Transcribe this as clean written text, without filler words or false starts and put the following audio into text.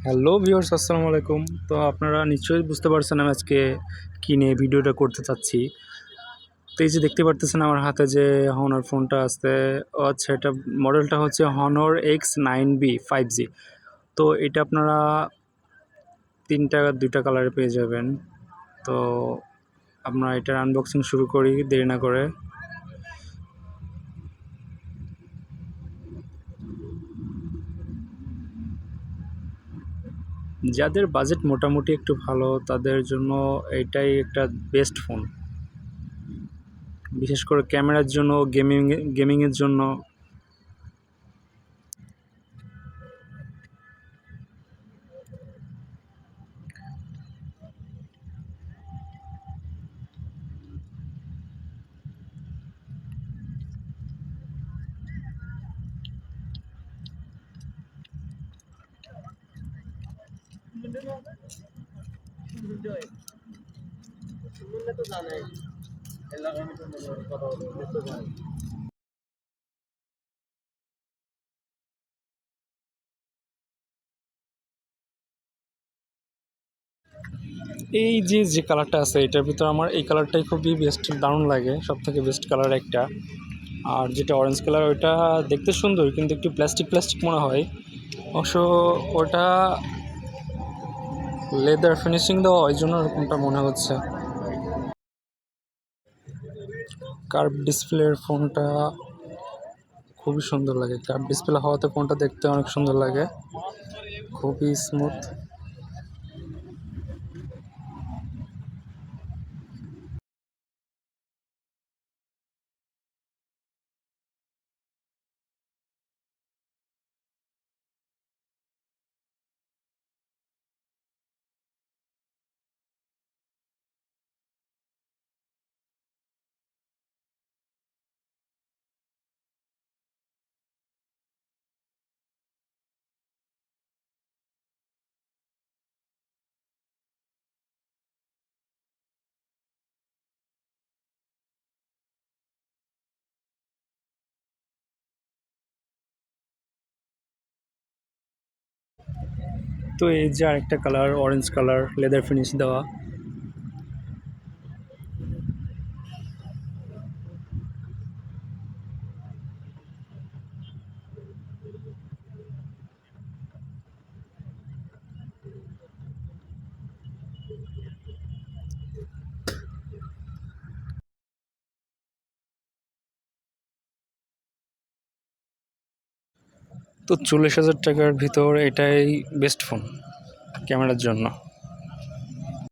Hello viewers, আসসালামু আলাইকুম। তো আপনারা নিশ্চয়ই বুঝতে পারছেন আমি আজকে কী নিয়ে ভিডিওটা করতে চাচ্ছি। তো এই যে দেখতে পারতেছেন আমার হাতে যে হনর ফোনটা আছে, আচ্ছা এটা মডেলটা হচ্ছে হনর X9B 5G। তো এটা আপনারা 3টা 2টা কালারে পেয়ে যাবেন। তো আমরা এটার আনবক্সিং শুরু করি দেরি না করে। যাদের বাজেট মোটামুটি একটু ভালো তাদের জন্য এটাই একটা বেস্ট ফোন, বিশেষ করে ক্যামেরার জন্য, গেমিংয়ের জন্য। এই যে কালারটা আছে এটার ভিতর আমার এই কালারটাই খুবই বেস্ট, দারুণ লাগে, সব থেকে বেস্ট কালার একটা। আর যেটা অরেঞ্জ কালার ওইটা দেখতে সুন্দর কিন্তু একটু প্লাস্টিক প্লাস্টিক মনে হয়। অবশ্য ওটা লেদার ফিনিশিং দেওয়া ওই জন্য এরকমটা মনে হচ্ছে। কার্ভ ডিসপ্লের ফোনটা খুবই সুন্দর লাগে, কার্ভ ডিসপ্লে হওয়াতে ফোনটা দেখতে অনেক সুন্দর লাগে, খুবই স্মুথ। তো এই যে আরেকটা colour orange colour, leather finish দেওয়া। তো 40,000 টাকার ভিতর এটাই বেস্ট ফোন ক্যামেরার জন্য।